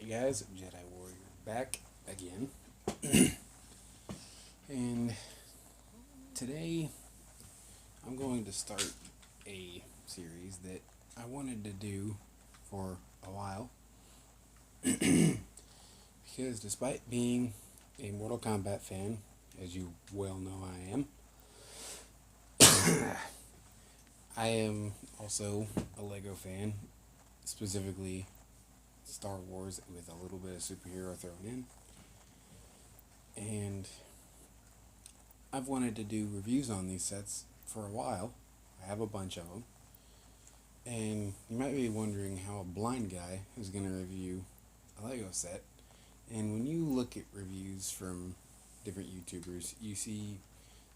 Hey guys, Jedi Warrior back again. And today I'm going to start a series that I wanted to do for a while. Because despite being a Mortal Kombat fan, as you well know I am, I am also a Lego fan, specifically Star Wars with a little bit of superhero thrown in. And I've wanted to do reviews on these sets for a while. I have a bunch of them. And you might be wondering how a blind guy is going to review a Lego set. And when you look at reviews from different YouTubers, you see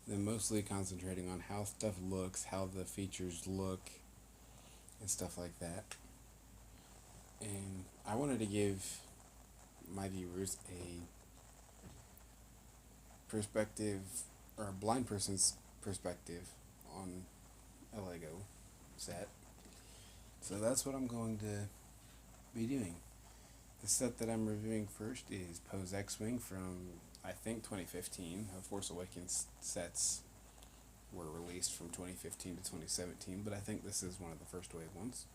them mostly concentrating on how stuff looks, how the features look, and stuff like that. And I wanted to give my viewers a perspective, or a blind person's perspective on a Lego set. So that's what I'm going to be doing. The set that I'm reviewing first is Poe's X-Wing from, I think, 2015. The Force Awakens sets were released from 2015 to 2017, but I think this is one of the first wave ones.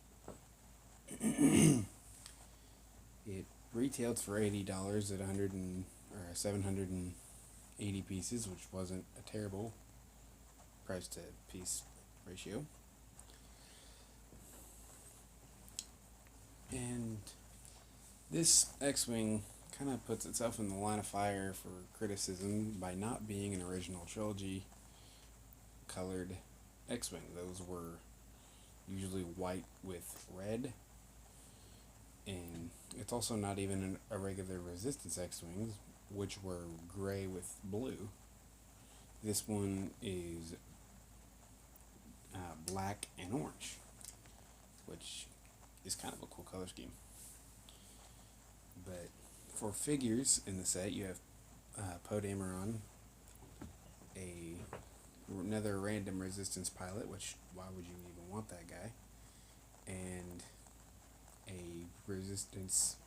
It retailed for $80 at 780 pieces, which wasn't a terrible price to piece ratio. And this X-Wing kind of puts itself in the line of fire for criticism by not being an original trilogy colored X-Wing. Those were usually white with red, and it's also not even a regular Resistance X-Wings, which were gray with blue. This one is black and orange, which is kind of a cool color scheme. But for figures in the set, you have Poe Dameron, another random Resistance pilot, which why would you even want that guy, and a Resistance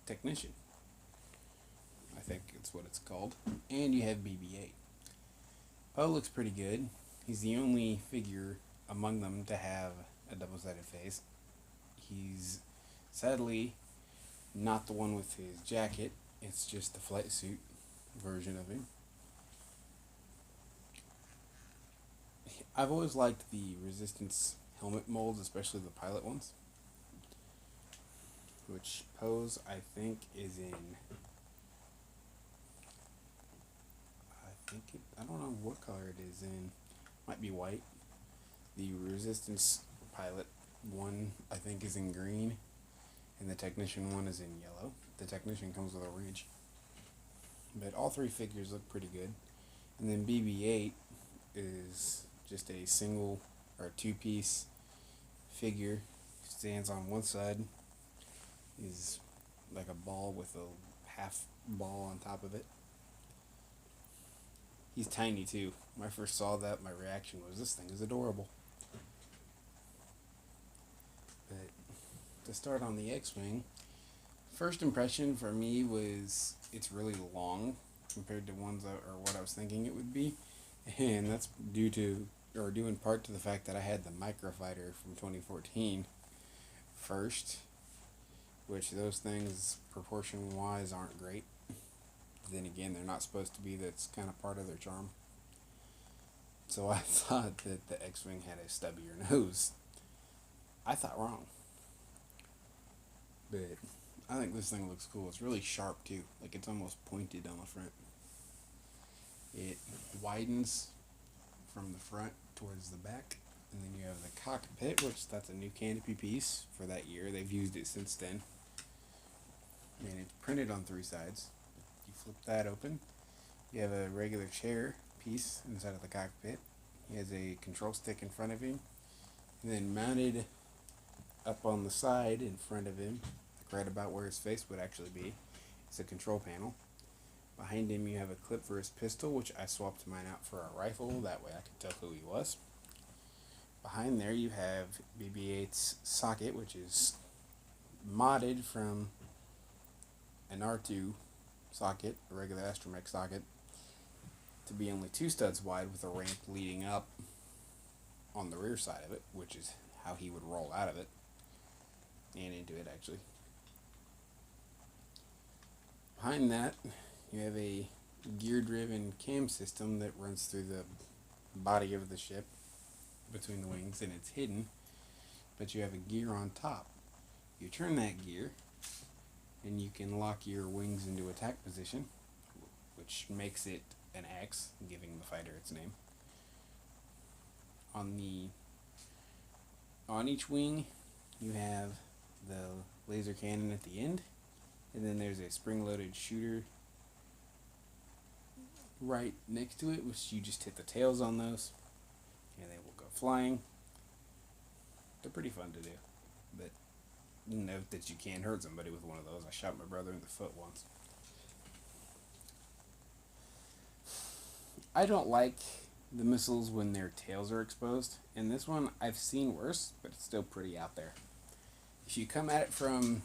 technician. I think it's what it's called. And you have BB-8. Poe looks pretty good. He's the only figure among them to have a double-sided face. He's sadly not the one with his jacket. It's just the flight suit version of him. I've always liked the Resistance helmet molds, especially the pilot ones, which Poe's, I think, is in... I don't know what color it is in. Might be white. The Resistance pilot one, I think, is in green, and the technician one is in yellow. The technician comes with a ridge. But all three figures look pretty good. And then BB-8 is just a single or two-piece figure. Stands on one side. Is like a ball with a half ball on top of it. He's tiny too. When I first saw that, my reaction was, this thing is adorable. But to start on the X-Wing, first impression for me was it's really long compared to ones or what I was thinking it would be. And that's due in part to the fact that I had the Microfighter from 2014 first, which those things proportion-wise aren't great. Then again, they're not supposed to be. That's kind of part of their charm. So I thought that the X-Wing had a stubbier nose. I thought wrong. But I think this thing looks cool. It's really sharp too. Like it's almost pointed on the front. It widens from the front towards the back. And then you have the cockpit, which that's a new canopy piece for that year. They've used it since then. And it's printed on three sides. You flip that open. You have a regular chair piece inside of the cockpit. He has a control stick in front of him. And then mounted up on the side in front of him, right about where his face would actually be, is a control panel. Behind him you have a clip for his pistol, which I swapped mine out for a rifle. That way I could tell who he was. Behind there you have BB-8's socket, which is modded from an R2 socket, a regular astromech socket, to be only 2 studs wide with a ramp leading up on the rear side of it, which is how he would roll out of it and into it actually. Behind that, you have a gear-driven cam system that runs through the body of the ship between the wings, and it's hidden, but you have a gear on top. You turn that gear and you can lock your wings into attack position, which makes it an X, giving the fighter its name. On each wing you have the laser cannon at the end, and then there's a spring-loaded shooter right next to it, which you just hit the tails on those and they will go flying. They're pretty fun to do, but note that you can't hurt somebody with one of those. I shot my brother in the foot once. I don't like the missiles when their tails are exposed, and this one I've seen worse, but it's still pretty out there. If you come at it from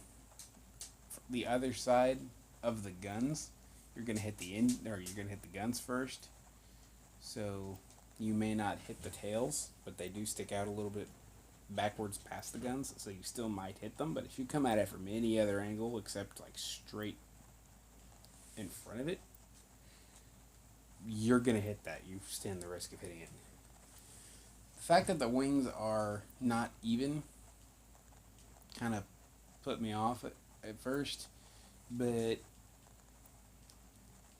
the other side of the guns, you're gonna hit the guns first. So you may not hit the tails, but they do stick out a little bit backwards past the guns, so you still might hit them. But if you come at it from any other angle except like straight in front of it, you're gonna hit that. You stand the risk of hitting it. The fact that the wings are not even kind of put me off at first, but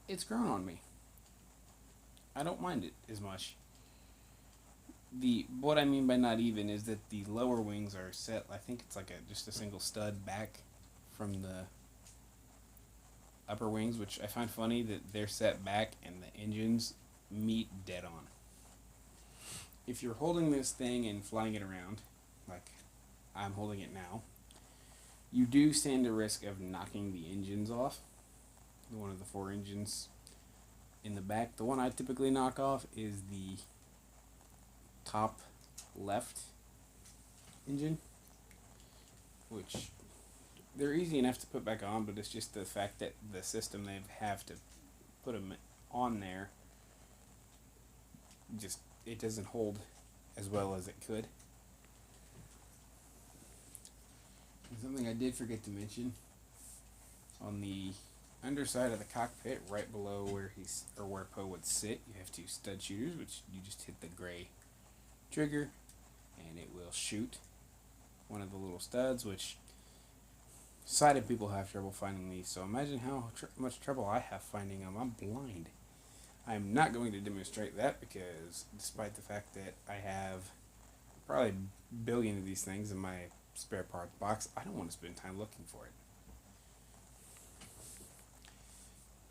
it's grown on me. I don't mind it as much. What I mean by not even is that the lower wings are set, I think it's like just a single stud back from the upper wings, which I find funny that they're set back and the engines meet dead on. If you're holding this thing and flying it around, like I'm holding it now, you do stand a risk of knocking the engines off. One of the 4 engines in the back. The one I typically knock off is the top left engine, which they're easy enough to put back on, but it's just the fact that the system they have to put them on there, just it doesn't hold as well as it could. And something I did forget to mention, on the underside of the cockpit, right below where Poe would sit, you have 2 stud shooters, which you just hit the gray trigger and it will shoot one of the little studs, which sighted people have trouble finding these, so imagine how much trouble I have finding them. I'm blind. I'm not going to demonstrate that because despite the fact that I have probably a billion of these things in my spare parts box, I don't want to spend time looking for it.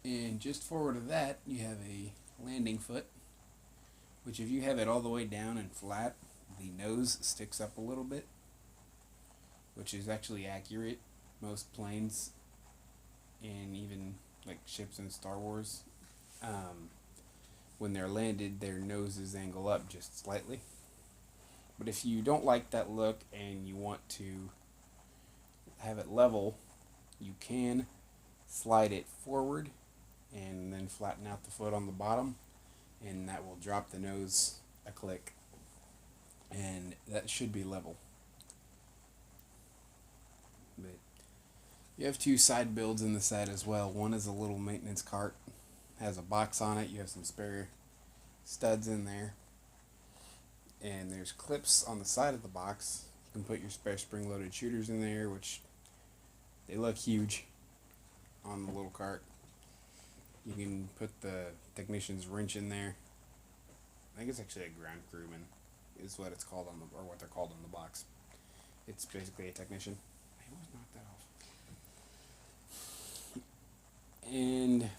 And just forward of that, you have a landing foot, which if you have it all the way down and flat, the nose sticks up a little bit, which is actually accurate. Most planes, and even like ships in Star Wars, when they're landed, their noses angle up just slightly. But if you don't like that look and you want to have it level, you can slide it forward and then flatten out the foot on the bottom, and that will drop the nose a click, and that should be level. But you have 2 side builds in the set as well. One is a little maintenance cart, has a box on it. You have some spare studs in there, and there's clips on the side of the box. You can put your spare spring-loaded shooters in there, which they look huge on the little cart. You can put the technician's wrench in there. I think it's actually a ground crewman is what it's called or what they're called on the box. It's basically a technician. I always knock that off. And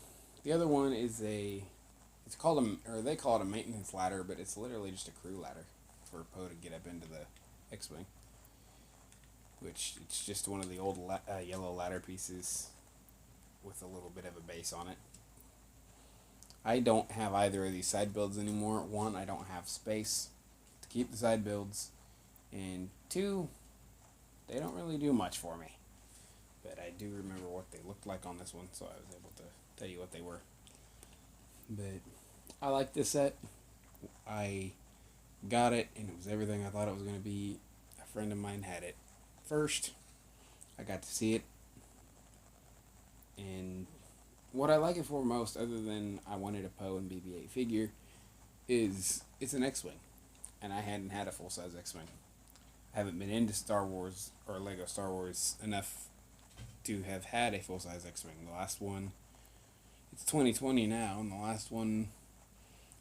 the other one is they call it a maintenance ladder, but it's literally just a crew ladder for Poe to get up into the X-Wing. Which it's just one of the old yellow ladder pieces with a little bit of a base on it. I don't have either of these side builds anymore. 1, I don't have space to keep the side builds, and 2, they don't really do much for me. but I do remember what they looked like on this one, so I was able to tell you what they were. But I like this set. I got it, and it was everything I thought it was going to be. A friend of mine had it first. I got to see it, and what I like it for most, other than I wanted a Poe and BB-8 figure, is it's an X-wing, and I hadn't had a full-size X-wing. I haven't been into Star Wars or Lego Star Wars enough to have had a full-size X-wing. The last one, it's 2020 now, and the last one,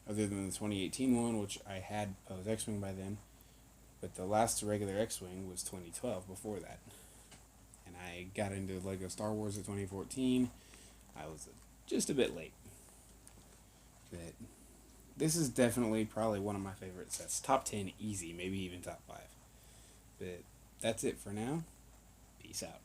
other than the 2018 one, which I had Poe's X-wing by then, but the last regular X-wing was 2012 before that. And I got into Lego Star Wars in 2014. I was just a bit late. But this is definitely probably one of my favorite sets. Top 10 easy, maybe even top 5. But that's it for now. Peace out.